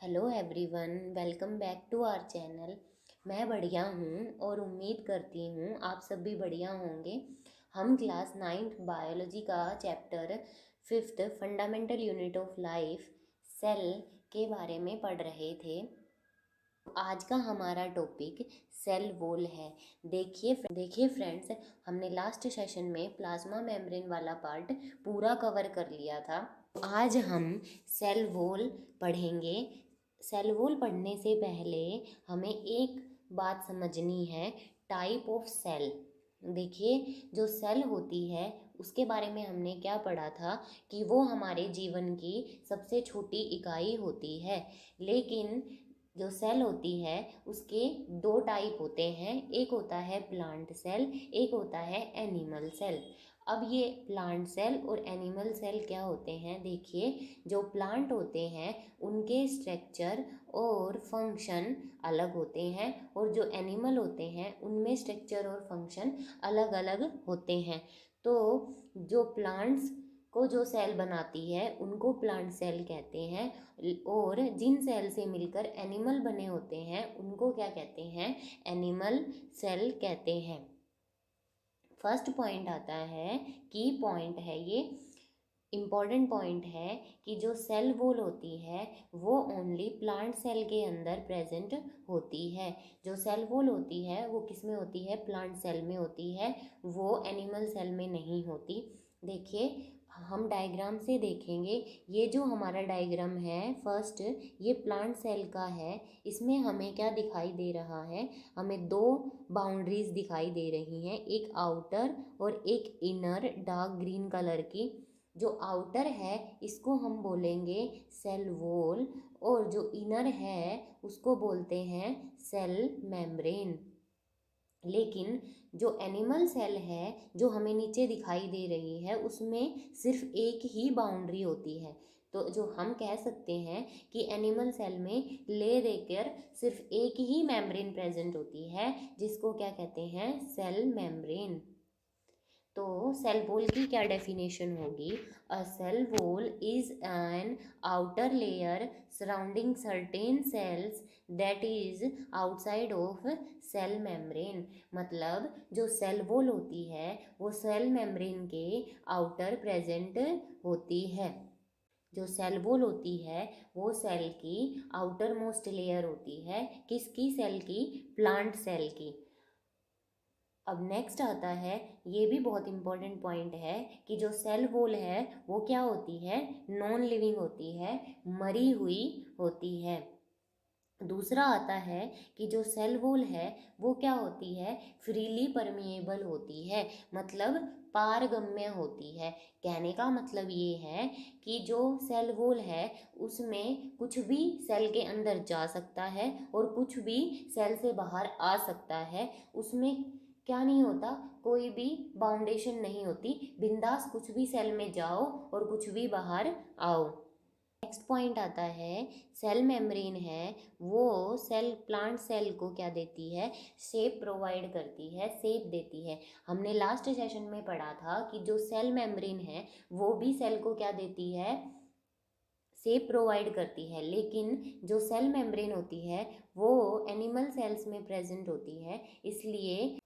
Hello everyone, welcome back to our channel. मैं बढ़िया हूँ और उम्मीद करती हूँ आप सब भी बढ़िया होंगे। हम क्लास 9th बायोलॉजी का chapter 5th fundamental unit of life cell के बारे में पढ़ रहे थे। आज का हमारा टॉपिक सेल वॉल है। देखिए फ्रेंड्स, हमने लास्ट सेशन में प्लाज्मा मेम्ब्रेन वाला पार्ट पूरा कवर कर लिया था। आज हम सेल वॉल पढ़ेंगे। सेल वॉल पढ़ने से पहले हमें एक बात समझनी है, टाइप ऑफ सेल। देखिए, जो सेल होती है उसके बारे में हमने क्या पढ़ा था कि वो हमारे जीवन की सबसे छोटी इकाई होती है। लेकिन जो सेल होती है उसके दो टाइप होते हैं, एक होता है प्लांट सेल, एक होता है एनिमल सेल। अब ये प्लांट सेल और एनिमल सेल क्या होते हैं, देखिए। जो प्लांट होते हैं उनके स्ट्रक्चर और फंक्शन अलग होते हैं और जो एनिमल होते हैं उनमें स्ट्रक्चर और फंक्शन अलग अलग होते हैं। तो जो प्लांट्स को जो सेल बनाती है उनको प्लांट सेल कहते हैं और जिन सेल से मिलकर एनिमल बने होते हैं उनको क्या कहते हैं, एनिमल सेल कहते हैं। फर्स्ट पॉइंट आता है, की पॉइंट है ये, इम्पॉर्टेंट पॉइंट है कि जो सेल वॉल होती है वो ओनली प्लांट सेल के अंदर प्रेजेंट होती है। जो सेल वॉल होती है वो किस में होती है, प्लांट सेल में होती है, वो एनिमल सेल में नहीं होती। देखिए, हम डायग्राम से देखेंगे। ये जो हमारा डायग्राम है फर्स्ट, ये प्लांट सेल का है। इसमें हमें क्या दिखाई दे रहा है, हमें दो बाउंड्रीज दिखाई दे रही हैं, एक आउटर और एक इनर डार्क ग्रीन कलर की। जो आउटर है इसको हम बोलेंगे सेल वॉल और जो इनर है उसको बोलते हैं सेल मेम्ब्रेन। लेकिन जो एनिमल सेल है जो हमें नीचे दिखाई दे रही है उसमें सिर्फ एक ही बाउंड्री होती है। तो जो हम कह सकते हैं कि एनिमल सेल में ले देकर सिर्फ एक ही मेम्ब्रेन प्रेजेंट होती है, जिसको क्या कहते हैं, सेल मेम्ब्रेन। तो सेल वॉल की क्या डेफिनेशन होगी, a cell wall is an outer layer surrounding certain cells that is outside of cell membrane. मतलब जो सेल वॉल होती है वो सेल मेम्ब्रेन के आउटर प्रेजेंट होती है। जो सेल वॉल होती है वो सेल की आउटर मोस्ट लेयर होती है, किसकी, सेल की, प्लांट सेल की। अब नेक्स्ट आता है, ये भी बहुत इंपॉर्टेंट पॉइंट है कि जो सेल वॉल है वो क्या होती है, नॉन लिविंग होती है, मरी हुई होती है। दूसरा आता है कि जो सेल वॉल है वो क्या होती है, फ्रीली परमिएबल होती है, मतलब पारगम्य होती है। कहने का मतलब ये है कि जो सेल वॉल है उसमें कुछ भी सेल के अंदर जा सकता है और कुछ भी सेल से बाहर आ सकता है। उसमें क्या नहीं होता, कोई भी बाउंडेशन नहीं होती, बिंदास कुछ भी सेल में जाओ और कुछ भी बाहर आओ। नेक्स्ट पॉइंट आता है, सेल मेम्ब्रेन है वो सेल, प्लांट सेल को क्या देती है, शेप प्रोवाइड करती है, शेप देती है। हमने लास्ट सेशन में पढ़ा था कि जो सेल मेम्ब्रेन है वो भी सेल को क्या देती है, शेप प्रोवाइड करती है। लेकिन जो सेल मेम्ब्रेन होती है वो एनिमल सेल्स में प्रेजेंट होती है, इसलिए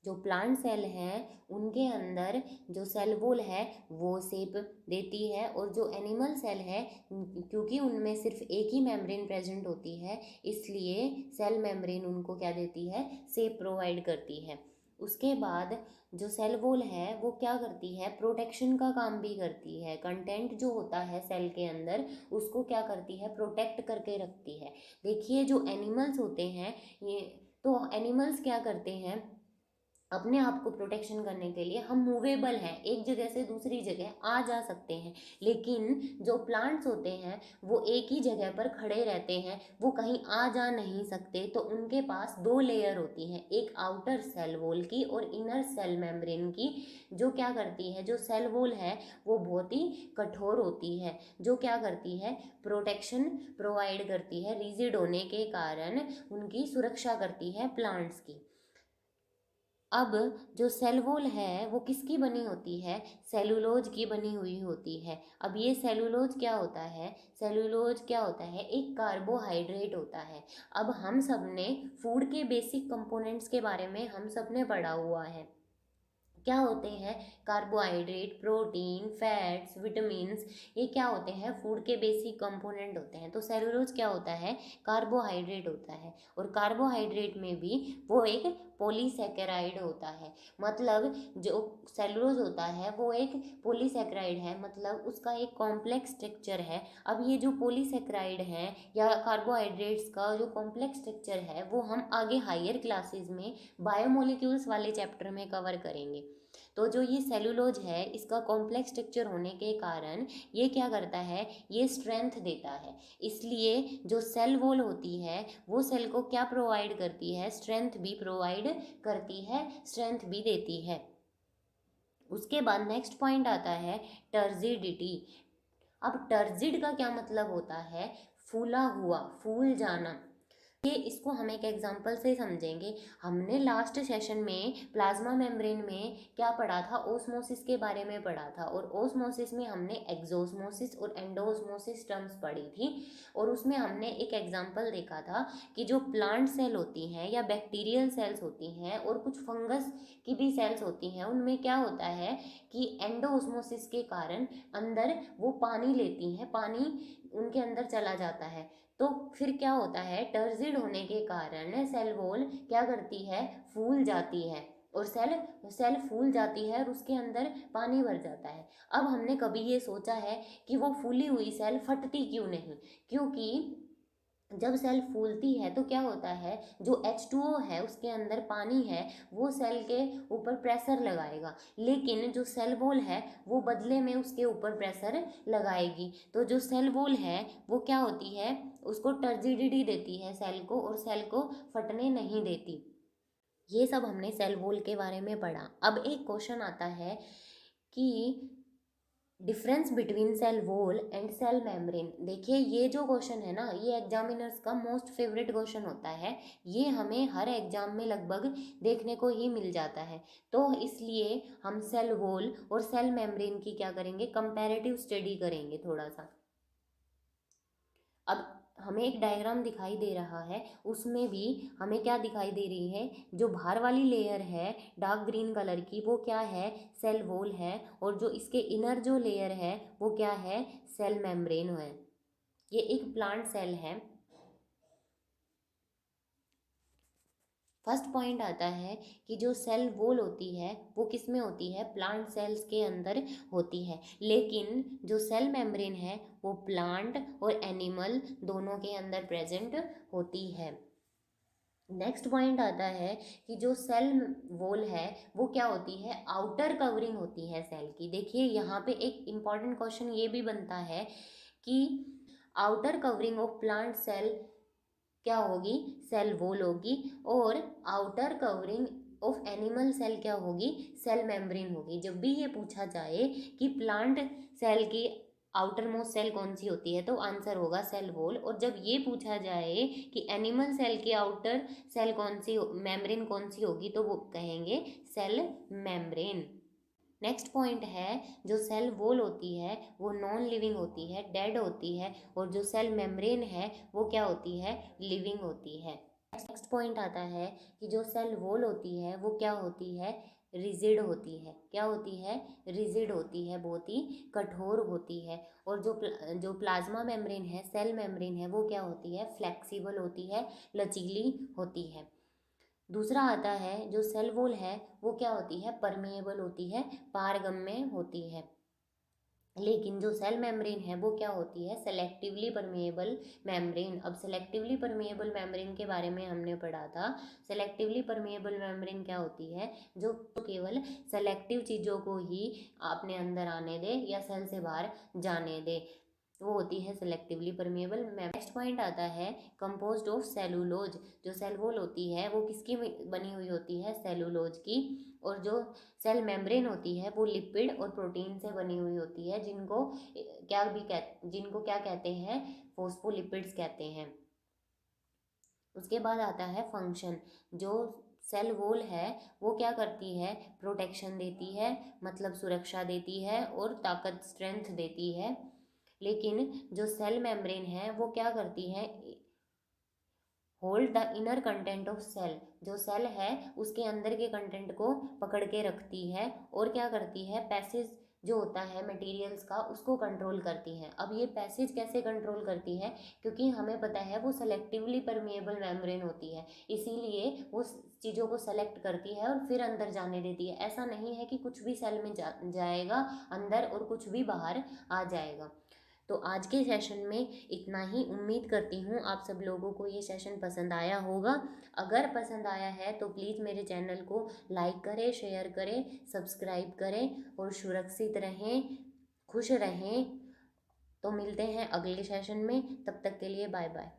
जो प्लांट सेल हैं उनके अंदर जो सेल वॉल है वो शेप देती है और जो एनिमल सेल है क्योंकि उनमें सिर्फ एक ही मेम्ब्रेन प्रेजेंट होती है इसलिए सेल मेम्ब्रेन उनको क्या देती है, शेप प्रोवाइड करती है। उसके बाद जो सेल वॉल है वो क्या करती है, प्रोटेक्शन का काम भी करती है। कंटेंट जो होता है सेल के अंदर उसको क्या करती है, प्रोटेक्ट करके रखती है। देखिए, जो एनिमल्स होते हैं ये, तो एनिमल्स क्या करते हैं, अपने आप को प्रोटेक्शन करने के लिए हम मूवेबल हैं, एक जगह से दूसरी जगह आ जा सकते हैं। लेकिन जो प्लांट्स होते हैं वो एक ही जगह पर खड़े रहते हैं, वो कहीं आ जा नहीं सकते। तो उनके पास दो लेयर होती हैं, एक आउटर सेल वॉल की और इनर सेल मेम्ब्रेन की। जो क्या करती है, जो सेल वॉल है वो बहुत ही कठोर होती है, जो क्या करती है, प्रोटेक्शन प्रोवाइड करती है, रिजिड होने के कारण उनकी सुरक्षा करती है प्लांट्स की। अब जो सेल वॉल है वो किसकी बनी होती है? सेलुलोज की बनी हुई होती है। अब ये सेलुलोज क्या होता है? सेलुलोज क्या होता है? एक कार्बोहाइड्रेट होता है। अब हम सब ने फूड के बेसिक कंपोनेंट्स के बारे में हम सब ने पढ़ा हुआ है। क्या होते हैं? कार्बोहाइड्रेट, प्रोटीन, फैट्स, विटामिन्स, ये क्या होते हैं? फूड के बेसिक कंपोनेंट होते हैं। तो सेलुलोज क्या होता है? कार्बोहाइड्रेट होता है। और कार्बोहाइड्रेट में भी वो एक पॉलीसेकेराइड होता है। मतलब जो सेलुलोज होता है वो एक पॉलीसेकेराइड है, मतलब उसका एक कॉम्प्लेक्स स्ट्रक्चर है। अब ये जो पॉलीसेकेराइड है या कार्बोहाइड्रेट्स का जो कॉम्प्लेक्स स्ट्रक्चर है वो हम आगे हायर क्लासेस में बायोमोलिक्यूल्स वाले चैप्टर में कवर करेंगे। तो जो ये सेलुलोज है इसका कॉम्प्लेक्स स्ट्रक्चर होने के कारण ये क्या करता है? ये स्ट्रेंथ देता है। इसलिए जो सेल वॉल होती है वो सेल को क्या प्रोवाइड करती है? स्ट्रेंथ भी प्रोवाइड करती है, स्ट्रेंथ भी देती है। उसके बाद नेक्स्ट पॉइंट आता है टर्जिडिटी। अब टर्जिड का क्या मतलब होता है? फूला हुआ, फूल जाना। ये इसको हम एक एग्जांपल से समझेंगे। हमने लास्ट सेशन में प्लाज्मा मेम्ब्रेन में क्या पढ़ा था? ओस्मोसिस के बारे में पढ़ा था। और ओस्मोसिस में हमने एक्सोस्मोसिस और एंडोस्मोसिस टर्म्स पढ़ी थी। और उसमें हमने एक एग्जांपल देखा था कि जो प्लांट सेल होती हैं या बैक्टीरियल सेल्स होती हैं और कुछ फंगस की भी सेल्स होती हैं, उनमें क्या होता है कि एंडोस्मोसिस के कारण अंदर वो पानी लेती हैं, पानी उनके अंदर चला जाता है। तो फिर क्या होता है? टर्जिड होने के कारण सेल वॉल क्या करती है? फूल जाती है। और सेल सेल फूल जाती है और उसके अंदर पानी भर जाता है। अब हमने कभी ये सोचा है कि वो फूली हुई सेल फटती क्यों नहीं? क्योंकि जब सेल फूलती है तो क्या होता है? जो H2O है उसके अंदर पानी है, वो सेल के ऊपर प्रेशर लगाएगा, लेकिन जो सेल वॉल है वो बदले में उसके ऊपर प्रेशर लगाएगी। तो जो सेल वॉल है वो क्या होती है? उसको टर्जिडिटी देती है सेल को, और सेल को फटने नहीं देती। ये सब हमने सेल वॉल के बारे में पढ़ा। अब एक क्वेश्चन आता है कि difference between cell wall and cell membrane. देखिए ये जो क्वेश्चन है ना, ये एग्जामिनर्स का मोस्ट फेवरेट क्वेश्चन होता है। ये हमें हर एग्जाम में लगभग देखने को ही मिल जाता है। तो इसलिए हम सेल वॉल और सेल मेम्ब्रेन की क्या करेंगे? कंपैरेटिव स्टडी करेंगे थोड़ा सा। अब हमें एक डायग्राम दिखाई दे रहा है, उसमें भी हमें क्या दिखाई दे रही है? जो बाहर वाली लेयर है डार्क ग्रीन कलर की वो क्या है? सेल वॉल है। और जो इसके इनर जो लेयर है वो क्या है? सेल मेम्ब्रेन है। ये एक प्लांट सेल है। फर्स्ट पॉइंट आता है कि जो सेल वॉल होती है वो किस में होती है? प्लांट सेल्स के अंदर होती है। लेकिन जो सेल मेम्ब्रेन है वो प्लांट और एनिमल दोनों के अंदर प्रेजेंट होती है। नेक्स्ट पॉइंट आता है कि जो सेल वॉल है वो क्या होती है? आउटर कवरिंग होती है सेल की। देखिए यहाँ पे एक इम्पॉर्टेंट क्वेश्चन ये भी बनता है कि outer covering of plant cell क्या होगी? सेल वॉल होगी। और outer covering of animal cell क्या होगी? सेल मेम्ब्रेन होगी। जब भी ये पूछा जाए कि प्लांट सेल की आउटर मोस्ट सेल कौन सी होती है तो आंसर होगा सेल वॉल। और जब ये पूछा जाए कि एनिमल सेल की आउटर सेल कौन सी, मेम्ब्रेन कौन सी होगी, तो वो कहेंगे सेल मेम्ब्रेन। नेक्स्ट पॉइंट है जो सेल वॉल होती है वो नॉन लिविंग होती है, डेड होती है। और जो सेल मेम्ब्रेन है वो क्या होती है? लिविंग होती है। नेक्स्ट पॉइंट आता है कि जो सेल वॉल होती है वो क्या होती है? रिजिड होती है। क्या होती है? रिजिड होती है, बहुत ही कठोर होती है। और जो प्लाज्मा मेम्ब्रेन है, सेल मेम्ब्रेन है, वो क्या होती है? फ्लेक्सिबल होती है, लचीली होती है। दूसरा आता है जो सेल वॉल है वो क्या होती है? परमेएबल होती है, पारगम्य होती है। लेकिन जो सेल मेम्ब्रेन है वो क्या होती है? Selectively permeable membrane. अब सेलेक्टिवली परमेएबल मेम्ब्रेन के बारे में हमने पढ़ा था। सेलेक्टिवली परमेएबल मेम्ब्रेन क्या होती है? जो केवल सेलेक्टिव चीज़ों को ही अपने अंदर आने दे या सेल से बाहर जाने दे, वो होती है सेलेक्टिवली परमेएबल। नेक्स्ट पॉइंट आता है कंपोज्ड ऑफ सेलुलोज। जो सेल वॉल होती है वो किसकी बनी हुई होती है? सेलुलोज की। और जो सेल मेम्ब्रेन होती है वो लिपिड और प्रोटीन से बनी हुई होती है, जिनको क्या कहते हैं? फोस्फोलिपिड्स कहते हैं। उसके बाद आता है फंक्शन। जो सेल वॉल है वो क्या करती है, प्रोटेक्शन देती है, मतलब सुरक्षा देती है और ताकत स्ट्रेंथ देती है। लेकिन जो सेल मेम्ब्रेन है वो क्या करती है, hold the inner content of cell, जो सेल है उसके अंदर के कंटेंट को पकड़ के रखती है और क्या करती है, पैसेज जो होता है मटेरियल्स का उसको कंट्रोल करती है। अब ये पैसेज कैसे कंट्रोल करती है, क्योंकि हमें पता है वो सेलेक्टिवली परमिएबल मेम्ब्रेन होती है, इसीलिए वो चीज़ों को सेलेक्ट करती है और फिर अंदर जाने देती है। ऐसा नहीं है कि कुछ भी सेल में जाएगा अंदर और कुछ भी बाहर आ जाएगा। तो आज के सेशन में इतना ही। उम्मीद करती हूँ आप सब लोगों को ये सेशन पसंद आया होगा। अगर पसंद आया है तो प्लीज़ मेरे चैनल को लाइक करें, शेयर करें, सब्सक्राइब करें और सुरक्षित रहें, खुश रहें। तो मिलते हैं अगले सेशन में, तब तक के लिए बाय बाय।